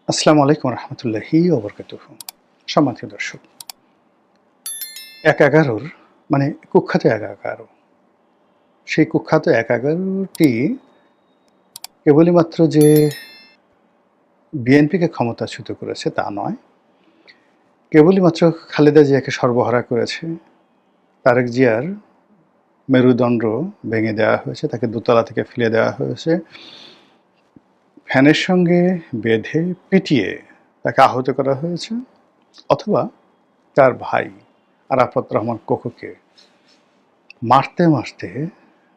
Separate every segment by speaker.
Speaker 1: আসসালামু আলাইকুম রহমতুল্লাহি ওবরকাতুহু। সম্মানিত দর্শক, ১/১১ মানে কুখ্যাত ১/১১, সেই কুখ্যাত ১/১১টি কেবলই মাত্র যে বিএনপিকে ক্ষমতাচ্যুত করেছে তা নয়, কেবলই মাত্র খালেদা জিয়াকে সর্বহারা করেছে, তারেক জিয়ার মেরুদণ্ড ভেঙে দেওয়া হয়েছে, তাকে দোতলা থেকে ফেলে দেওয়া হয়েছে, ফ্যানের সঙ্গে বেঁধে পিটিয়ে তাকে আহত করা হয়েছে, অথবা তার ভাই আরাফাত রহমান কোকোকে মারতে মারতে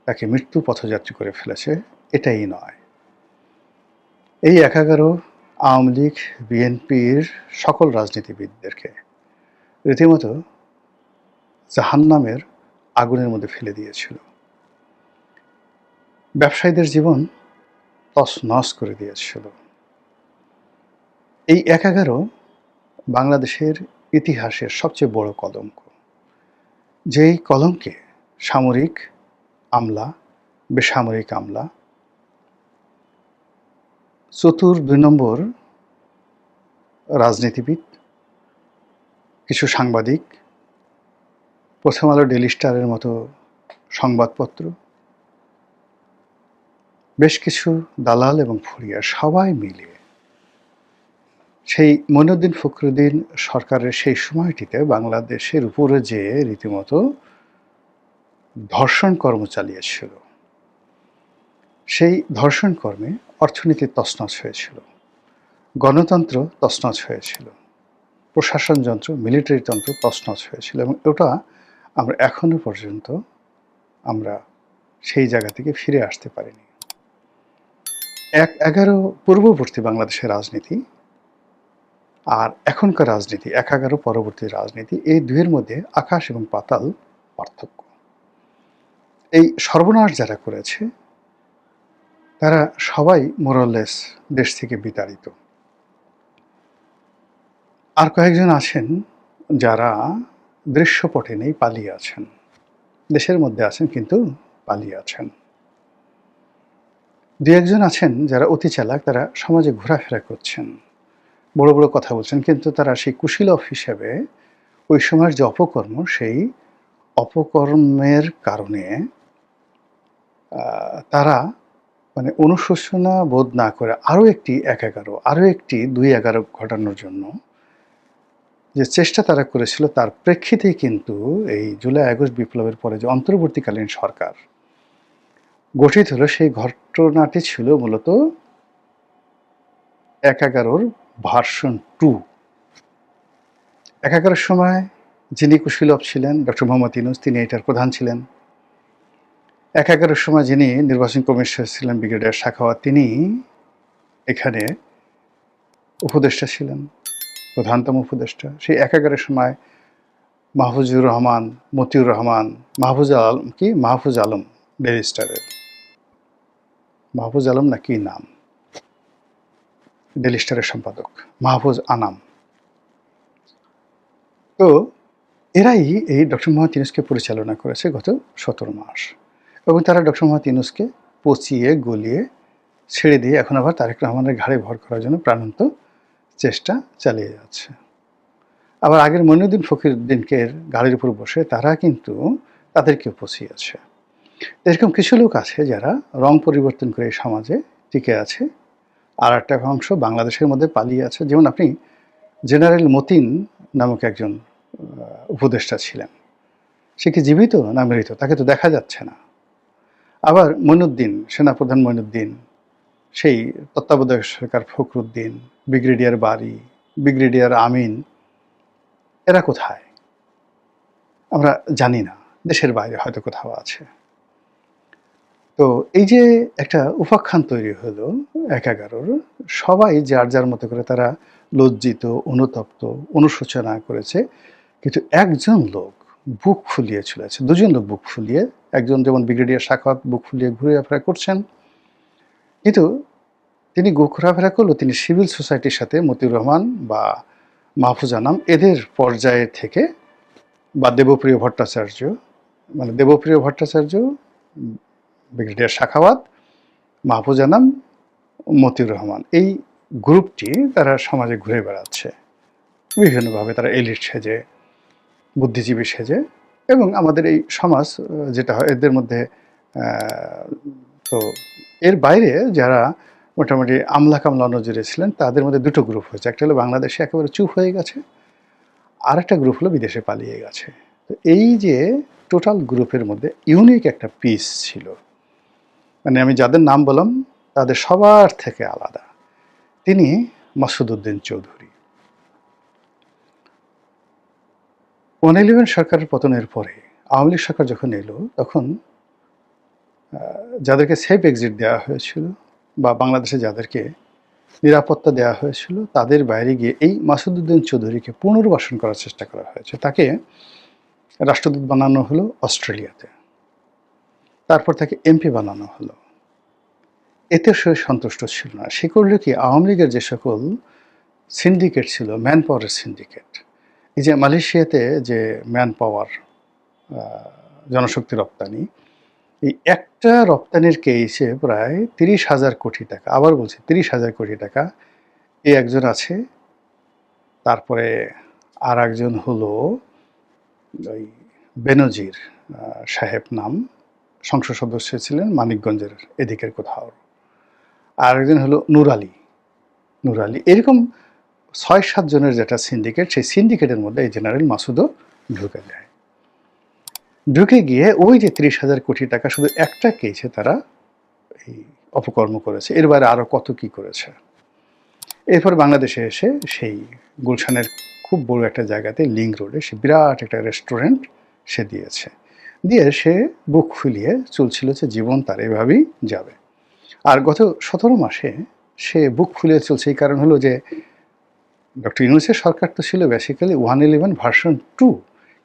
Speaker 1: তাকে মৃত্যু পথযাত্রী করে ফেলেছে, এটাই নয়। এই ১/১১ আওয়ামী লীগ বিএনপির সকল রাজনীতিবিদদেরকে রীতিমতো জাহান্নামের আগুনের মধ্যে ফেলে দিয়েছিল। ব্যবসায়ীদের জীবন তছনছ করে দিয়েছিল। এই ১/১১ বাংলাদেশের ইতিহাসের সবচেয়ে বড় কলঙ্ক, যেই কলঙ্কে সামরিক আমলা, বেসামরিক আমলা, চতুর ২ নম্বর রাজনীতিবিদ, কিছু সাংবাদিক, প্রথম আলো, ডেইলি স্টারের মতো সংবাদপত্র, বেশ কিছু দালাল এবং ফুরিয়া সবাই মিলে সেই মঈনুদ্দিন ফখরুদ্দীন সরকারের সেই সময়টিতে বাংলাদেশের উপরে যে রীতিমতো ধর্ষণ কর্ম চালিয়েছিল, সেই ধর্ষণ কর্মে অর্থনীতি তছনছ হয়েছিল, গণতন্ত্র তছনছ হয়েছিল, প্রশাসন যন্ত্র, মিলিটারি তন্ত্র তছনছ হয়েছিল, এবং ওটা আমরা এখনো পর্যন্ত আমরা সেই জায়গা থেকে ফিরে আসতে পারিনি। ১/১১ পূর্ববর্তী বাংলাদেশের রাজনীতি আর এখনকার রাজনীতি, ১/১১ পরবর্তী রাজনীতি, এই দুইয়ের মধ্যে আকাশ এবং পাতাল পার্থক্য। এই সর্বনাশ যারা করেছে তারা সবাই মোরলেস দেশ থেকে বিতাড়িত। আর কয়েকজন আছেন যারা দৃশ্যপটে নেই, পালিয়ে আছেন, দেশের মধ্যে আছেন কিন্তু পালিয়ে আছেন। ২-১ জন আছেন যারা অতি চালাক, তারা সমাজে ঘোরাফেরা করছেন, বড় বড় কথা বলছেন, কিন্তু তারা সেই কুশীলব হিসেবে ওই সময়ের যে অপকর্ম, সেই অপকর্মের কারণে তারা মানে অনুশোচনা বোধ না করে আরও একটি ১/১১, আরও একটি ২/১১ ঘটানোর জন্য যে চেষ্টা তারা করেছিল, তার প্রেক্ষিতেই কিন্তু এই জুলাই আগস্ট বিপ্লবের পরে যে অন্তর্বর্তীকালীন সরকার গঠিত হলো, সেই ঘটনাটি ছিল মূলত ১/১১ ভার্সন 2। ১/১১ সময় যিনি কুশীলব ছিলেন ডক্টর মোহাম্মদ ইউনূস, তিনি এটার প্রধান ছিলেন। ১/১১ সময় যিনি নির্বাচন কমিশনার ছিলেন ব্রিগেডিয়ার সাখাওয়াত, তিনি এখানে উপদেষ্টা ছিলেন, প্রধানতম উপদেষ্টা। সেই ১/১১ সময় মাহফুজুর রহমান, মতিউর রহমান, মাহফুজ আলম, ডেইলি স্টারের মাহফুজ আলম না কি নাম, ডেইলি স্টারের সম্পাদক মাহফুজ আনাম। তো এরাই এই ডক্টর মোহাম্মদ ইউনূসকে পরিচালনা করেছে গত ১৭ মাস, এবং তারা ডক্টর মোহাম্মদ ইউনূসকে পচিয়ে গলিয়ে ছেড়ে দিয়ে এখন আবার তারেক রহমানের ঘাড়ে ভর করার জন্য প্রাণান্ত চেষ্টা চালিয়ে যাচ্ছে। আবার আগের মঈনুদ্দিন ফখরুদ্দীনকে গাড়ির উপর বসে তারা কিন্তু তাদেরকেও পচিয়েছে। এরকম কিছু লোক আছে যারা রং পরিবর্তন করে এই সমাজে টিকে আছে, আর একটা অংশ বাংলাদেশের মধ্যে পালিয়ে আছে। যেমন আপনি জেনারেল মতিন নামক একজন উপদেষ্টা ছিলেন, সে কি জীবিত না মৃত তাকে তো দেখা যাচ্ছে না। আবার মঈনুদ্দিন, সেনাপ্রধান মঈনুদ্দিন, সেই তত্ত্বাবধায়ক সরকার ফখরুদ্দিন, ব্রিগেডিয়ার বারী, ব্রিগেডিয়ার আমিন, এরা কোথায় আমরা জানি না, দেশের বাইরে হয়তো কোথাও আছে। তো এই যে একটা উপাখ্যান তৈরি হলো ১/১১, সবাই যার যার মতো করে তারা লজ্জিত, অনুতপ্ত, অনুশোচনা করেছে, কিন্তু একজন লোক বুক ফুলিয়ে চলেছে, দুজন লোক বুক ফুলিয়ে, একজন যেমন ব্রিগেডিয়ার সাখাওয়াত বুক ফুলিয়ে ঘুরেফেরা করছেন, কিন্তু তিনি ঘোরাফেরা করলেও তিনি সিভিল সোসাইটির সাথে মতিউর রহমান বা মাহফুজ আনাম এদের পর্যায়ে থেকে, বা দেবপ্রিয় ভট্টাচার্য, মানে দেবপ্রিয় ভট্টাচার্য, ব্রিগেডিয়ার সাখাওয়াত, মাহফুজ আনাম, মতিউর রহমান, এই গ্রুপটি তারা সমাজে ঘুরে বেড়াচ্ছে বিভিন্নভাবে। তারা এলিট সেজে, বুদ্ধিজীবী সেজে, এবং আমাদের এই সমাজ যেটা হয় এদের মধ্যে তো এর বাইরে যারা মোটামুটি আমলা কামলা নজরে ছিলেন তাদের মধ্যে দুটো গ্রুপ হয়েছে। একটা হলো বাংলাদেশে একেবারে চুপ হয়ে গেছে, আর একটা গ্রুপ হলো বিদেশে পালিয়ে গেছে। তো এই যে টোটাল গ্রুপের মধ্যে ইউনিক একটা পিস ছিল, মানে আমি যাদের নাম বললাম তাদের সবার থেকে আলাদা। তিনি মাসুদ উদ্দিন চৌধুরী। 111 সরকারের পতনের পরে আওয়ামী লীগ সরকার যখন এলো তখন যাদেরকে সেফ এক্সিট দেওয়া হয়েছিল বা বাংলাদেশে যাদেরকে নিরাপত্তা দেওয়া হয়েছিল তাদের বাইরে গিয়ে এই মাসুদ উদ্দিন চৌধুরীকে পুনর্বাসন করার চেষ্টা করা হয়েছে। তাকে রাষ্ট্রদূত বানানো হলো অস্ট্রেলিয়াতে, তারপর তাকে এমপি বানানো হলো। এতে সে সন্তুষ্ট ছিল না। সে করল কি, আওয়ামী লীগের যে সকল সিন্ডিকেট ছিল, ম্যান পাওয়ারের সিন্ডিকেট, এই যে মালয়েশিয়াতে যে ম্যান পাওয়ার জনশক্তি রপ্তানি, এই একটা রপ্তানির কেসে প্রায় 30,000 কোটি টাকা, আবার বলছি 30,000 কোটি টাকা, এই একজন আছে। তারপরে আর একজন হলো ওই বেনজির সাহেব নাম, সংসদ সদস্য ছিলেন মানিকগঞ্জের এদিকের কোথাও। আর একজন হলো নূর আলী। এরকম 6-7 জনের যেটা সিন্ডিকেট, সেই সিন্ডিকেটের মধ্যে এই জেনারেল মাসুদও ঢুকে যায়। ঢুকে গিয়ে ওই যে 30,000 কোটি টাকা শুধু একটা কেসে তারা এই অপকর্ম করেছে, এর বাইরে আরও কত কি করেছে। এরপর বাংলাদেশে এসে সেই গুলশানের খুব বড় একটা জায়গাতে লিংক রোডে সে বিরাট একটা রেস্টুরেন্ট সে দিয়েছে, দিয়ে সে বুক ফুলিয়ে চলছিল যে জীবন তার এভাবেই যাবে। আর গত 17 মাসে সে বুক ফুলিয়ে চলছে। এই কারণ হলো যে ডক্টর ইউনূসের সরকার তো ছিল বেসিক্যালি 111 ভার্সন 2।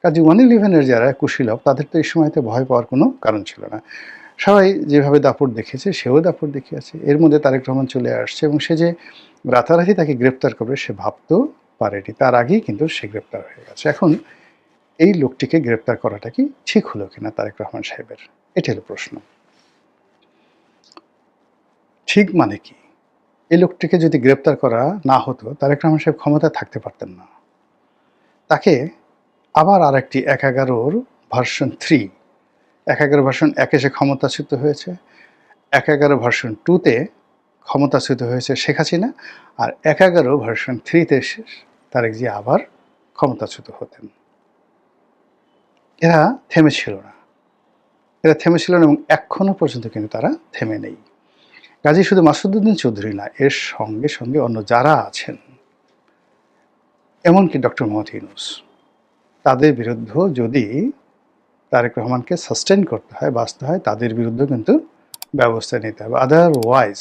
Speaker 1: কাজে 111-এর যারা কুশীলভ তাদের তো এই সময়তে ভয় পাওয়ার কোনো কারণ ছিল না। সবাই যেভাবে দাপট দেখেছে সেও দাপট দেখিয়েছে। এর মধ্যে তারেক রহমান চলে আসছে এবং সে যে রাতারাতি তাকে গ্রেপ্তার করবে সে ভাবতেও পারেনি। তার আগেই কিন্তু সে গ্রেপ্তার হয়ে গেছে। এখন এই লোকটিকে গ্রেপ্তার করাটা কি ঠিক হলো কিনা তারেক রহমান সাহেবের, এটা হলো প্রশ্ন। ঠিক মানে কি? এই লোকটিকে যদি গ্রেপ্তার করা না হতো তারেক রহমান সাহেব ক্ষমতায় থাকতে পারতেন না। তাকে আবার আরেকটি 111 ভার্সন 3, 111 ভার্সন 1-এ সে ক্ষমতাচ্যুত হয়েছে, 111 ভার্সন 2-তে ক্ষমতাচ্যুত হয়েছে শেখ হাসিনা, আর 111 ভার্সন 3-তে তারেক জিয়া আবার ক্ষমতাচ্যুত হতেন। এরা থেমেছিল না, এবং এখনো পর্যন্ত কিন্তু তারা থেমে নেই। কাজেই শুধু মাসুদ উদ্দিন চৌধুরী না, এর সঙ্গে সঙ্গে অন্য যারা আছেন, এমনকি ডক্টর মোহাম্মদ ইউনূস, তাদের বিরুদ্ধেও যদি তারেক রহমানকে সাস্টেন করতে হয়, বাঁচতে হয়, তাদের বিরুদ্ধেও কিন্তু ব্যবস্থা নিতে হবে। আদারওয়াইজ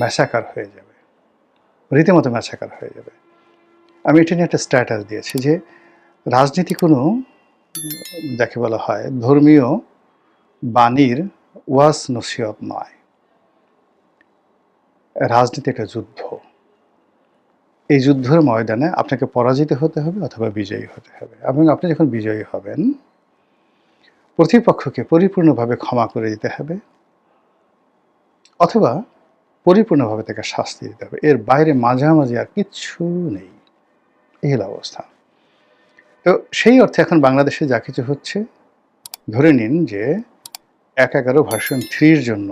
Speaker 1: ম্যাসাকার হয়ে যাবে, রীতিমতো ম্যাসাকার হয়ে যাবে। আমি এটা নিয়ে একটা স্ট্যাটাস দিয়েছি যে রাজনীতি কোনো, যাকে বলা হয়, ধর্মীয় বাণীর ওয়াজ নসিহত নয়। রাজনীতি একটা যুদ্ধ। এই যুদ্ধের ময়দানে আপনাকে পরাজিত হতে হবে অথবা বিজয়ী হতে হবে, এবং আপনি যখন বিজয়ী হবেন প্রতিপক্ষকে পরিপূর্ণভাবে ক্ষমা করে দিতে হবে অথবা পরিপূর্ণভাবে তাকে শাস্তি দিতে হবে। এর বাইরে মাঝামাঝি আর কিচ্ছু নেই। এই হলো অবস্থা। তো সেই অর্থে এখন বাংলাদেশে যা কিছু হচ্ছে, ধরে নিন যে 111 ভার্সন 3-র জন্য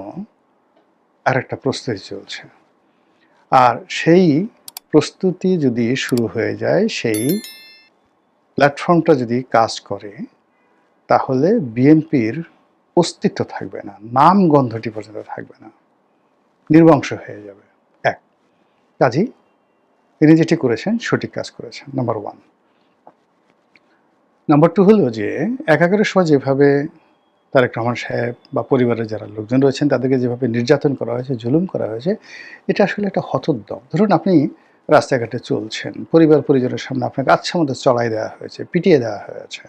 Speaker 1: আর একটা প্রস্তুতি চলছে। আর সেই প্রস্তুতি যদি শুরু হয়ে যায়, সেই প্ল্যাটফর্মটা যদি কাজ করে, তাহলে বিএনপির অস্তিত্ব থাকবে না, নাম গন্ধটি পর্যন্ত থাকবে না, নির্বংশ হয়ে যাবে। এক, কাজী তিনি যেটি করেছেন সঠিক কাজ করেছেন, নাম্বার 1। নাম্বার 2 হলো যে 111 সময় যেভাবে তারেক রহমান সাহেব বা পরিবারের যারা লোকজন রয়েছেন তাদেরকে যেভাবে নির্যাতন করা হয়েছে, জুলুম করা হয়েছে, এটা আসলে একটা হতোদ্যম। ধরুন আপনি রাস্তাঘাটে চলছেন, পরিবার পরিজনের সামনে আপনাকে আচ্ছা মতো চড়াই দেওয়া হয়েছে, পিটিয়ে দেওয়া হয়েছে,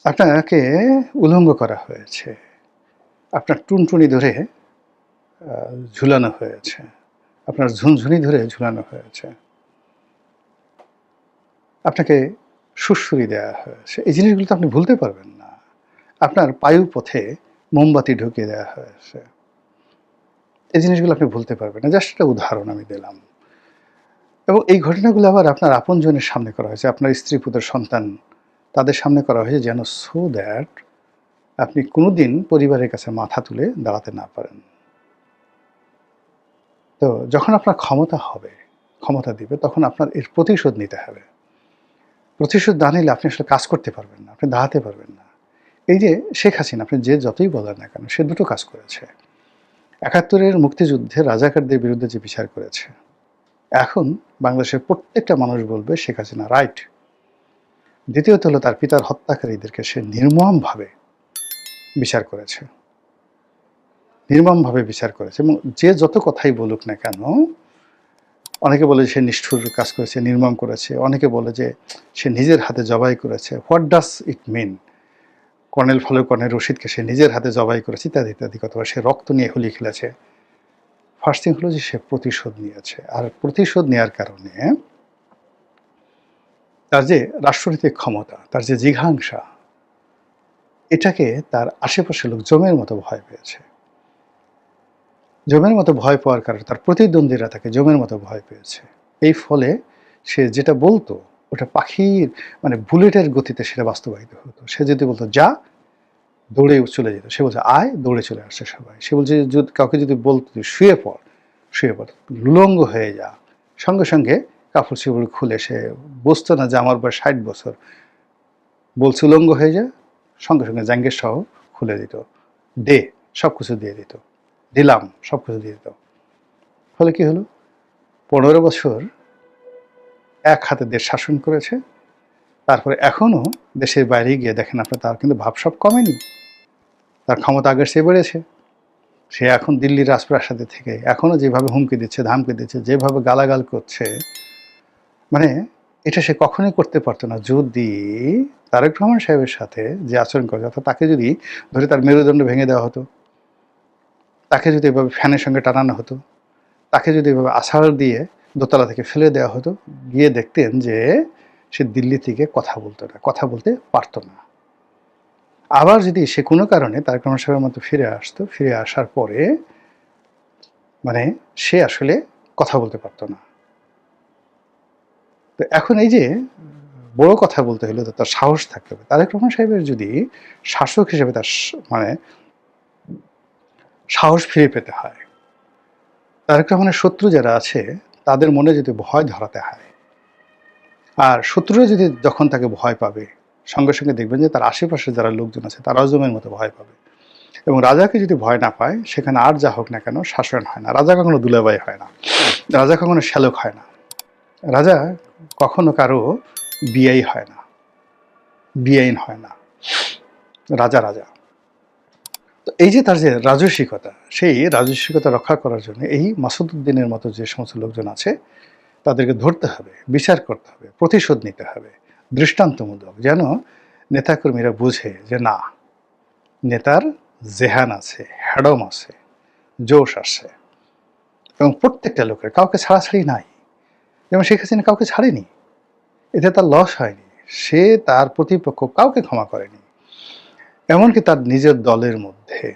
Speaker 1: আপনাকে উলঙ্গ করা হয়েছে, আপনার টুনটুনি ধরে ঝুলানো হয়েছে, আপনার ঝুনঝুনি ধরে ঝুলানো হয়েছে, আপনাকে সুড়সুড়ি দেওয়া হয়েছে। এই জিনিসগুলো তো আপনি ভুলতে পারবেন না। আপনার পায়ু পথে মোমবাতি ঢুকিয়ে দেওয়া হয়েছে, এই জিনিসগুলো আপনি ভুলতে পারবেন না। জাস্ট একটা উদাহরণ আমি দিলাম। এবং এই ঘটনাগুলো আবার আপনার আপনজনের সামনে করা হয়েছে। আপনার স্ত্রী, পুত্র, সন্তান তাদের সামনে করা হয়েছে যেন সো দ্যাট আপনি কোনোদিন পরিবারের কাছে মাথা তুলে দাঁড়াতে না পারেন। তো যখন আপনার ক্ষমতা হবে, ক্ষমতা দিবে, তখন আপনার এর প্রতিশোধ নিতে হবে। প্রতিশোধ না নিলে আপনি আসলে কাজ করতে পারবেন না, আপনি দাঁড়াতে পারবেন না। এই যে শেখ হাসিনা, আপনি যে যতই বলেন না কেন, সে দুটো কাজ করেছে। ৭১-এর মুক্তিযুদ্ধে রাজাকারদের বিরুদ্ধে যে বিচার করেছে, এখন বাংলাদেশের প্রত্যেকটা মানুষ বলবে শেখ হাসিনা রাইট। দ্বিতীয়ত হলো তার পিতার হত্যাকারীদেরকে সে নির্মমভাবে বিচার করেছে, নির্মমভাবে বিচার করেছে। এবং যে যত কথাই বলুক না কেন, অনেকে বলে সে নিষ্ঠুর কাজ করেছে, নির্মম করেছে, অনেকে বলে যে সে নিজের হাতে জবাই করেছে। What does it mean? Colonel colonel রশিদকে সে নিজের হাতে জবাই করেছে, ইত্যাদি ইত্যাদি কথা। সে রক্ত নিয়ে হোলি খেলেছে। ফার্স্ট থিং হলো যে সে প্রতিশোধ নিয়েছে, আর প্রতিশোধ নেওয়ার কারণে তার যে রাষ্ট্রনীতিক ক্ষমতা, তার যে জিঘাংসা, এটাকে তার আশেপাশের লোক জমের মতো ভয় পেয়েছে। জমের মতো ভয় পাওয়ার কারণে তার প্রতিদ্বন্দ্বীরা তাকে জমের মতো ভয় পেয়েছে। এই ফলে সে যেটা বলতো ওটা পাখির মানে বুলেটের গতিতে সেটা বাস্তবায়িত হতো। সে যদি বলতো যা, দৌড়ে চলে যেত। সে বলছে আয়, দৌড়ে চলে আসছে সবাই। সে বলছে যদি কাউকে যদি বলতো শুয়ে পড়, শুয়ে পড়, লুলঙ্গ হয়ে যা, সঙ্গে সঙ্গে কাপড় চোপড় খুলে, সে বুঝতো না যে আমার বয়স ৬০ বছর, বলছে উলঙ্গ হয়ে যা, সঙ্গে সঙ্গে জাঙ্গের সহ খুলে দিত, দে, সব কিছু দিয়ে দিত, দিলাম, সব কিছু দিয়ে দিত। ফলে কি হলো, ১৫ বছর এক হাতে দেশ শাসন করেছে। তারপরে এখনো দেশের বাইরে গিয়ে দেখেন আপনি, তার কিন্তু ভাবসাব কমেনি, তার ক্ষমতা আগের চেয়ে বেড়েছে। সে এখন দিল্লির রাজপ্রাসাদে থেকে এখনো যেভাবে হুমকি দিচ্ছে, ধামকি দিচ্ছে, যেভাবে গালাগাল করছে, মানে এটা সে কখনোই করতে পারতো না যদি তারেক রহমান সাহেবের সাথে যে আচরণ করে, অর্থাৎ তাকে যদি ধরে তার মেরুদণ্ড ভেঙে দেওয়া হতো, তাকে যদি এভাবে ফ্যানের সঙ্গে টানানো হতো, তাকে যদি এভাবে আছাড় দিয়ে দোতলা থেকে ফেলে দেওয়া হতো, গিয়ে দেখতেন যে সে দিল্লি থেকে কথা বলতো না, কথা বলতে পারতো না। আবার যদি সে কোনো কারণে তারেক রহমান সাহেবের মতো ফিরে আসতো, ফিরে আসার পরে মানে সে আসলে কথা বলতে পারতো না। তো এখন এই যে বড় কথা বলতে হলে তো তার সাহস থাকতে হবে। তারেক রহমান সাহেবের যদি শাসক হিসেবে তার মানে সাহস ফিরে পেতে হয়, তারেক রহমানের শত্রু যারা আছে তাদের মনে যদি ভয় ধরাতে হয়, আর শত্রুরা যদি যখন তাকে ভয় পাবে, সঙ্গে সঙ্গে দেখবেন যে তার আশেপাশে যারা লোকজন আছে তারাও জমের মতো ভয় পাবে। এবং রাজাকে যদি ভয় না পায়, সেখানে আর যা হোক না কেন শাসন হয় না। রাজা কখনো দুলাভাই হয় না, রাজা কখনো শ্যালক হয় না, রাজা কখনো কারো বিয়াই হয় না, বিআইন হয় না, রাজা রাজা। তো এই যে তার যে রাজস্বিকতা, সেই রাজস্বিকতা রক্ষা করার জন্য এই মাসুদউদ্দিনের মতো যে সমস্ত লোকজন আছে তাদেরকে ধরতে হবে, বিচার করতে হবে, প্রতিশোধ নিতে হবে দৃষ্টান্তমূলক, যেন নেতাকর্মীরা বুঝে যে না, নেতার জেহান আছে, হ্যাডম আছে, জোশ আছে। এবং প্রত্যেকটা লোকের কাউকে ছাড়াছাড়ি নাই। যেমন শেখ হাসিনা কাউকে ছাড়েনি, এতে তার লস হয়নি। সে তার প্রতিপক্ষ কাউকে ক্ষমা করেনি। এমনকি তার নিজের দলের মধ্যে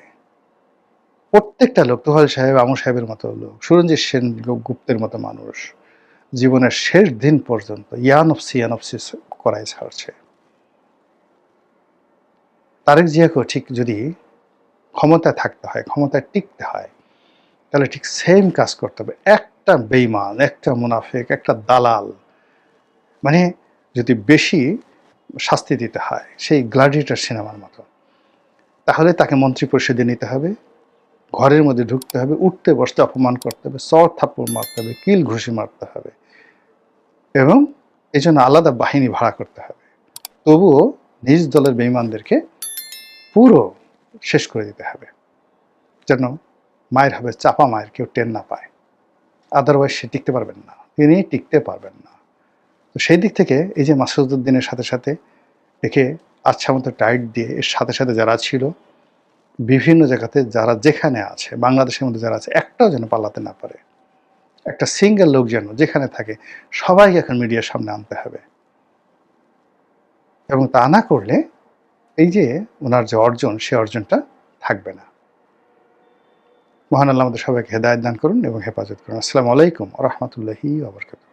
Speaker 1: প্রত্যেকটা লোক, তোহাল সাহেব, আমর সাহেবের মতো লোক, সুরঞ্জিত সেন গুপ্তের মতো মানুষ জীবনের শেষ দিন পর্যন্ত ইয়ানফসি ইয়ানফসি করাই ছাড়ছে। তারেক জিয়াকেও ঠিক যদি ক্ষমতায় থাকতে হয়, ক্ষমতায় টিকতে হয়, তাহলে ঠিক সেম কাজ করতে হবে। একটা বেইমান, একটা মুনাফেক, একটা দালাল, মানে যদি বেশি শাস্তি দিতে হয় সেই গ্ল্যাডিয়েটর সিনেমার মতো, তাহলে তাকে মন্ত্রী পরিষদে নিতে হবে, ঘরের মধ্যে ঢুকতে হবে, উঠতে বসতে অপমান করতে হবে, চড় থাপ্পড় মারতে হবে, কিল ঘুষি মারতে হবে, এবং এই জন্য আলাদা বাহিনী ভাড়া করতে হবে। তবুও নিজ দলের বেঈমানদেরকে পুরো শেষ করে দিতে হবে, যেন মায়ের হবে চাপা মায়ের কেউ টের না পায়। আদারওয়াইজ সে টিকতে পারবেন না, তিনি টিকতে পারবেন না। তো সেই দিক থেকে এই যে মাসুদউদ্দিনের সাথে সাথে একে আচ্ছা মতো টাইট দিয়ে, এর সাথে সাথে যারা ছিল বিভিন্ন জায়গাতে, যারা যেখানে আছে বাংলাদেশের মধ্যে যারা আছে, একটাও যেন পালাতে না পারে। একটা সিঙ্গেল লোক যেন যেখানে থাকে সবাইকে এখন মিডিয়ার সামনে আনতে হবে। এবং তা না করলে এই যে ওনার যে অর্জন, সে অর্জনটা থাকবে না। মহান আল্লাহ আমাদের সবাইকে হেদায়েত দান করুন এবং হেফাজত করুন। আসসালামু আলাইকুম ওয়া রাহমাতুল্লাহি ওয়া বারাকাতুহু।